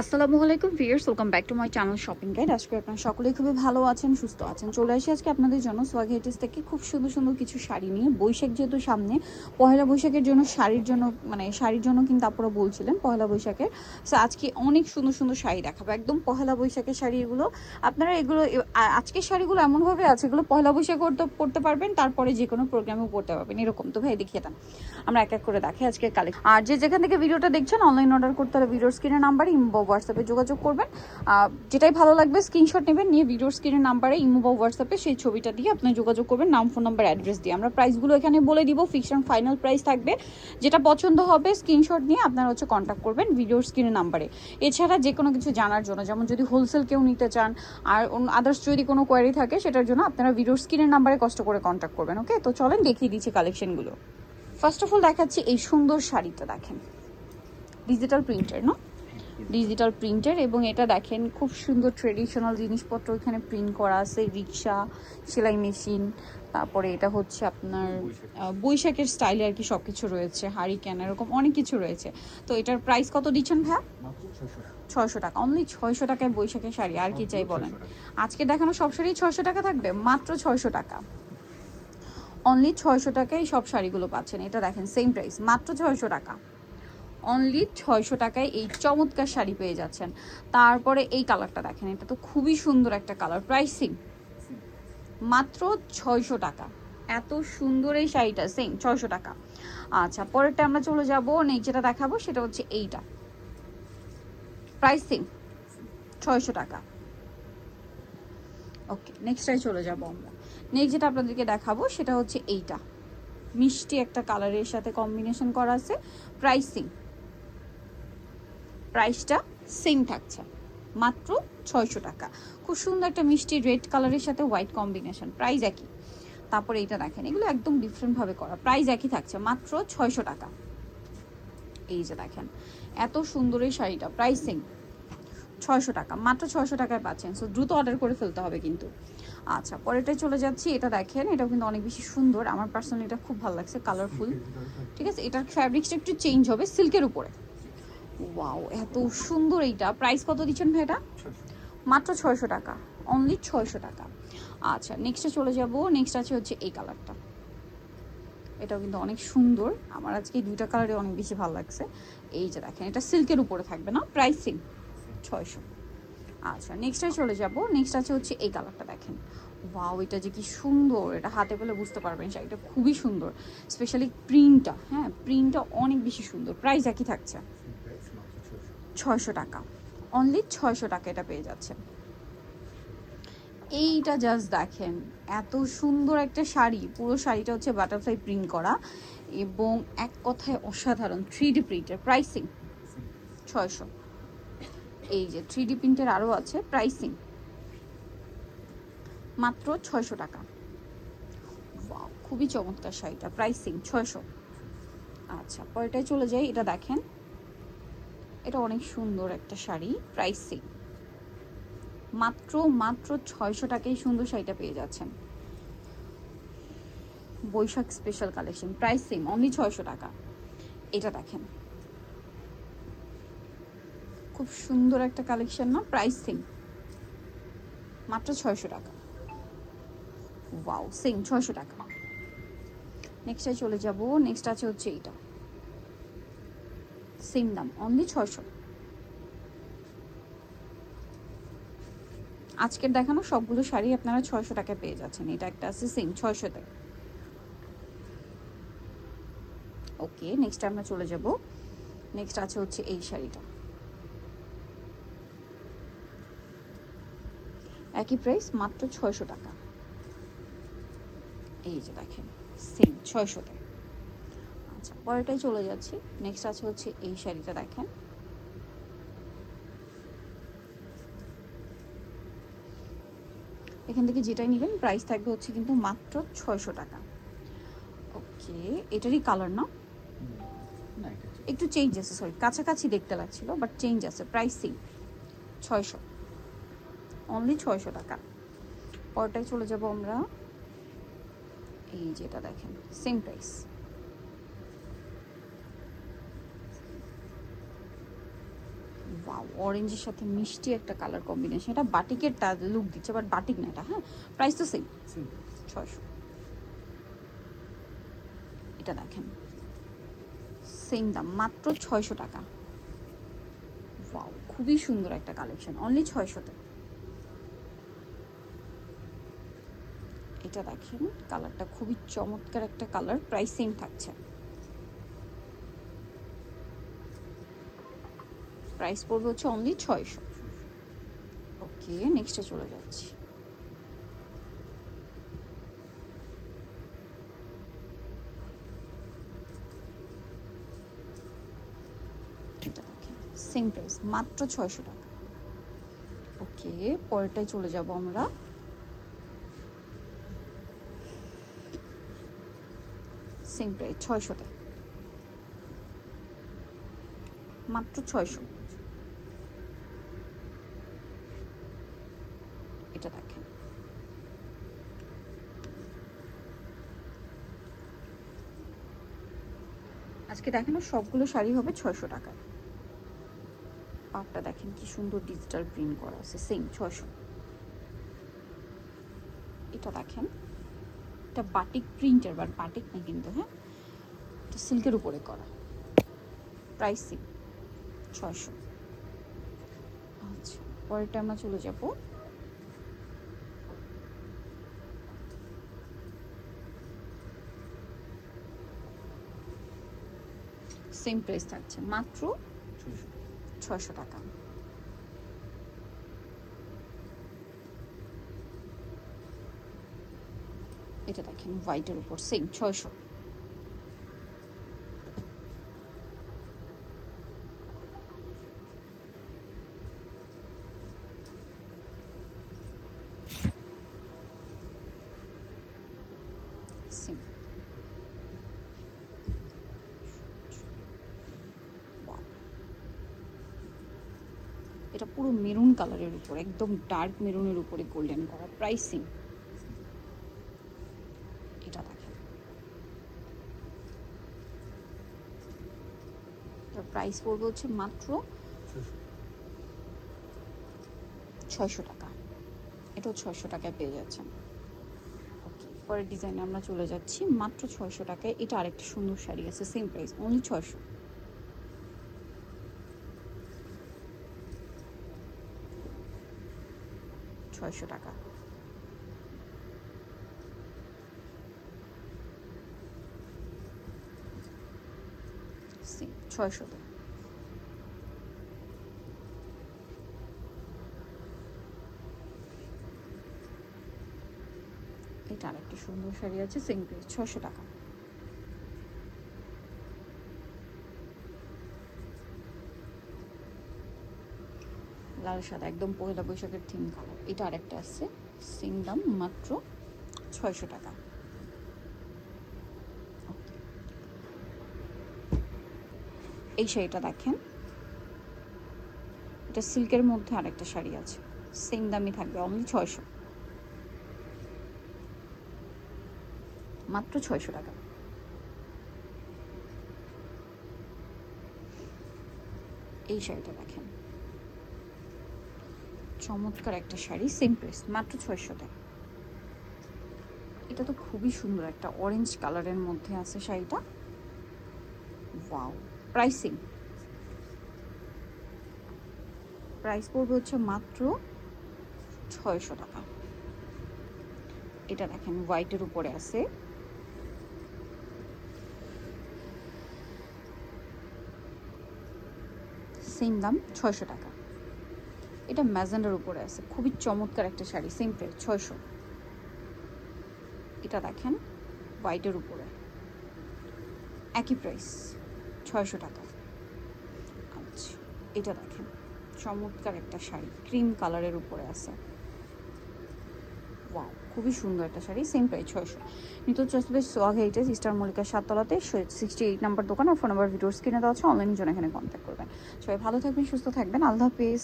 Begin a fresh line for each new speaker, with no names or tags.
আসসালামু আলাইকুম viewers, welcome back to my channel shopping guide. আজকে আপনারা সকলেই খুবই ভালো আছেন, সুস্থ আছেন। চলে আসি আজকে আপনাদের জন্য সোয়াগেটিস থেকে খুব সুন্দর সুন্দর কিছু শাড়ি নিয়ে। বৈশাখ যেহেতু সামনে, পয়লা বৈশাখের জন্য শাড়ির জন্য কিন্তু আপনারা বলছিলেন পয়লা বৈশাখের। সো আজকে অনেক সুন্দর সুন্দর শাড়ি দেখাবো, একদম পয়লা বৈশাখের শাড়ি এগুলো। আপনারা এগুলো আজকের শাড়িগুলো এমনভাবে আছে, এগুলো পয়লা বৈশাখ পড়তে পারবেন, তারপরে যে কোনো প্রোগ্রামেও পড়তে পারবেন এরকম। তো ভাই দেখিয়ে দেন, আমরা এক এক করে দেখি আজকে কালেকশন। আর যেখান থেকে ভিডিওটা দেখছেন অনলাইন অর্ডার করতে হলে ভিডিওর স্ক্রিনের নাম্বারে ইমো হোয়াটসঅ্যাপে যোগাযোগ করবেন। যেটাই ভালো লাগবে স্ক্রিনশট নেবেন, নিয়ে ভিডিওর স্ক্রিনের নাম্বারে ইমো বা হোয়াটসঅ্যাপে সেই ছবিটা দিয়ে আপনি যোগাযোগ করবেন, নাম, ফোন নাম্বার, অ্যাড্রেস দিয়ে। আমরা প্রাইসগুলো এখানে বলে দিব, ফিক্সড অ্যান্ড ফাইনাল প্রাইস থাকবে। যেটা পছন্দ হবে স্ক্রিনশট নিয়ে আপনারা কন্ট্যাক্ট করবেন ভিডিওর স্ক্রিনের নাম্বারে। এছাড়া যে কোনো কিছু জানার জন্য, যেমন যদি হোলসেল কেউ নিতে চান আর আদার্স যদি কোনো কোয়ারি থাকে, সেটার জন্য আপনারা ভিডিওর স্ক্রিনের নাম্বারে কষ্ট করে কন্ট্যাক্ট করবেন। ওকে, তো চলেন দেখিয়ে দিচ্ছি কালেকশনগুলো। ফার্স্ট অফ অল দেখাচ্ছি এই সুন্দর শাড়িটা, দেখেন ডিজিটাল প্রিন্টের, না ডিজিটাল প্রিন্টের, এবং এটা দেখেন খুব সুন্দর ট্রেডিশনাল জিনিসপত্র এখানে প্রিন্ট করা আছে। রিক্সা, সেলাই মেশিন, তারপরে এটা হচ্ছে আপনার বৈশাখের স্টাইলে আর কি সব কিছু রয়েছে, হারিকেন, এরকম অনেক কিছু রয়েছে। তো এটার প্রাইস কত দিচ্ছেন ভাইয়া? 600 টাকা, অনলি 600 টাকায় বৈশাখের শাড়ি। আর কি চাই বলেন? আজকে দেখানো সব শাড়ি 600 টাকা থাকবে, মাত্র 600 টাকা, অনলি 600 টাকায় সব শাড়িগুলো পাচ্ছেন। এটা দেখেন সেম প্রাইস, মাত্র 600 টাকা, অনলি 600 টাকায় এই চমৎকার শাড়ি পেয়ে যাচ্ছেন। তারপরে এই কালারটা দেখেন, এটা তো খুবই সুন্দর একটা কালার, প্রাইসিং মাত্র 600 টাকা। এত সুন্দর এই শাড়িটা, সেম 600 টাকা। আচ্ছা, পরেরটা আমরা চলে যাব, যেটা দেখাবো সেটা হচ্ছে এইটা, প্রাইসিং 600 টাকা। ওকে, নেক্সটটাই চলে যাব আমরা। নেক্সট যেটা আপনাদেরকে দেখাবো সেটা হচ্ছে এইটা, মিষ্টি একটা কালারের সাথে কম্বিনেশন করা আছে। প্রাইসটা সেম থাকছে, মাত্র 600 টাকা। খুব সুন্দর একটা মিষ্টি রেড কালারের সাথে হোয়াইট কম্বিনেশন, প্রাইস একই। তারপরে এইটা দেখেন, এগুলো একদম ডিফারেন্টভাবে করা, প্রাইস একই থাকছে, মাত্র 600 টাকা। এই যে দেখেন এত সুন্দর এই শাড়িটা, প্রাইসিং 600 টাকা, মাত্র 600 টাকায় পাচ্ছেন। সো দ্রুত অর্ডার করে ফেলতে হবে কিন্তু। আচ্ছা, পরেরটায় চলে যাচ্ছি। এটা দেখেন, এটাও কিন্তু অনেক বেশি সুন্দর, আমার পার্সোনালি এটা খুব ভালো লাগছে, কালারফুল। ঠিক আছে, এটার ফ্যাব্রিক্সটা একটু চেঞ্জ হবে, সিল্কের উপরে। ওয়াও, এত সুন্দর এইটা। প্রাইস কত দিচ্ছেন ভাই এটা? মাত্র 600 টাকা, অনলি 600 টাকা। আচ্ছা, নেক্সটে চলে যাব। নেক্সট আছে হচ্ছে এই কালারটা, এটাও কিন্তু অনেক সুন্দর, আমার আজকে এই দুইটা কালারে অনেক বেশি ভালো লাগছে। এই যে দেখেন, এটা সিল্কের উপরে থাকবে, না প্রাইসিং 600। আচ্ছা, নেক্সটে চলে যাব। নেক্সট আছে হচ্ছে এই কালারটা, দেখেন ওয়াও, এটা যে কি সুন্দর, এটা হাতে পেলে বুঝতে পারবেন শাড়িটা খুবই সুন্দর, স্পেশালি প্রিন্টটা, হ্যাঁ প্রিন্টটা অনেক বেশি সুন্দর। প্রাইস একই থাকছে, 600 টাকা, অনলি 600 টাকা এটা পেয়ে যাচ্ছেন। এইটা জাস্ট দেখেন, এত সুন্দর একটা শাড়ি, পুরো শাড়িটা হচ্ছে বাটারফ্লাই প্রিন্ট করা, এবং এক কথায় অসাধারণ 3D প্রিন্টের। প্রাইসিং 600। এই যে 3D প্রিন্টের আরও আছে, প্রাইসিং মাত্র 600 টাকা। ওয়াও, খুবই চমৎকার শাড়িটা, প্রাইসিং 600। আচ্ছা, পরেরটায় চলে যাই। এটা দেখেন, এটা অনেক সুন্দর একটা শাড়ি, প্রাইসিং মাত্র 600 টাকায় সুন্দর শাড়িটা পেয়ে যাচ্ছেন। Boishakh special collection, pricing only 600 টাকা। এটা দেখেন, খুব সুন্দর একটা কালেকশন, না প্রাইসিং মাত্র 600 টাকা। ওয়াও, সেম 600 টাকা। নেক্সটে চলে যাব। নেক্সট আছে হচ্ছে এইটা, সেম দাম, অনলি 600। আজকের দেখানো সবগুলো শাড়ি আপনারা 600 টাকায় পেয়ে যাচ্ছেন। এটা একটা আছে সেম 600-তে। ওকে, নেক্সট আমরা চলে যাব। নেক্সট আছে হচ্ছে এই শাড়িটা, একই প্রাইস, মাত্র 600 টাকা। এই যে দেখেন, সেম 600-তে। আচ্ছা, পরেরটাই চলে যাচ্ছি। নেক্সট আছে হচ্ছে এই শাড়িটা, দেখেন এখান থেকে যেটাই নেবেন প্রাইস থাকবে হচ্ছে কিন্তু মাত্র 600 টাকা। ওকে, এটারই কালার, না একটু চেঞ্জ আছে, সরি কাছাকাছি দেখতে লাগছিল, বাট চেঞ্জ আছে। প্রাইসিং 600, অনলি 600 টাকা। পরটায় চলে যাব আমরা। এই যেটা দেখেন, সেম প্রাইস, ওয়াও, অরেঞ্জের সাথে মিষ্টি একটা কালার কম্বিনেশন। এটা বাটিকের লুক দিচ্ছে, বাট বাটিক না এটা। হ্যাঁ, প্রাইস তো সেম, 600। এটা দেখেন, সেম দাম, মাত্র 600 টাকা। ওয়াও, খুবই সুন্দর একটা কালেকশন, অনলি 600-তে। এটা দেখেন, কালারটা খুবই চমৎকার একটা কালার, প্রাইস সেম থাকছে। প্রাইস পড়বে হচ্ছে অনলি 600। ওকে, নেক্সটে চলে যাচ্ছি। এটা দেখেন, সেম প্রাইস, মাত্র 600 টাকা। ওকে, পরেরটায় চলে যাব আমরা। সেম প্রাইস, 600-তে, মাত্র 600। এটা দেখেন, আজকে দেখানো সবগুলো শাড়ি হবে 600 টাকায়। পাটটা দেখেন কি সুন্দর ডিজিটাল প্রিন্ট করা আছে, সেম 600। এটা দেখেন, এটা বাটিক প্রিন্টের, বাট বাটিক না কিন্তু। হ্যাঁ, এটা সিল্কের উপরে করা, প্রাইস সেম, 600। আচ্ছা, পরেরটা আমরা চলে যাব। সেম প্রাইস থাকছে, মাত্র 600 টাকা। এটা দেখেন, হোয়াইটের উপর, সেম 600। সেম, এটা পুরো মেরুন কালারের উপর, একদম ডার্ক মেরুনের উপরে গোল্ডেন করা, প্রাইস সেম। এটা দেখেন, এটার প্রাইস পড়বে হচ্ছে মাত্র 600 টাকা। এটাও 600 টাকায় পেয়ে যাচ্ছেন। ওকে, পরের ডিজাইনে আমরা চলে যাচ্ছি, মাত্র 600 টাকায়। এটা আরেকটা সুন্দর শাড়ি আছে, সেম প্রাইস, অনলি 600। 600 টাকা। সেম 600-তে। এটা আরেকটা সুন্দর শাড়ি আছে, সেম প্রাইস, 600 টাকা। লাল সাদা, একদম পয়লা বৈশাখের থিম কালার। এটা আরেকটা আছে, সেম দাম, মাত্র 600 টাকা। এই শাড়িটা দেখেন, এটা সিল্কের মধ্যে আরেকটা শাড়ি আছে, সেম দামই থাকবে, অনলি 600, মাত্র 600 টাকা। এই শাড়িটা দেখেন, চমৎকার একটা শাড়ি, সেম প্রাইস, মাত্র 600 টাকা। এটা তো খুবই সুন্দর একটা অরেঞ্জ কালারের মধ্যে আছে শাড়িটা। ওয়াও, প্রাইসিং, প্রাইস পড়বে হচ্ছে মাত্র 600 টাকা। এটা দেখেন, হোয়াইটের উপরে আছে, সেম দাম, 600 টাকা। এটা ম্যাজেন্ডার উপরে আছে, খুবই চমৎকার একটা শাড়ি, সেম প্রাইস, 600। এটা দেখেন, হোয়াইটের উপরে, একই প্রাইস, 600 টাকা। আচ্ছা, এটা দেখেন, চমৎকার একটা শাড়ি, ক্রিম কালারের উপরে আছে। ওয়াও, খুবই সুন্দর একটা শাড়ি, সেম প্রাইস, 600। নিত্য চয়েসবে সোয়াগ হেরিটেজ, স্টার মল্লিকা 7তলাতে 68 নাম্বার দোকান। আর ফোন নাম্বার ভিডিওর স্ক্রিনে দেওয়া আছে, অনলাইনের জন্য এখানে কন্ট্যাক্ট করবেন। সবাই ভালো থাকবেন, সুস্থ থাকবেন, আল্লাহ হাফেজ।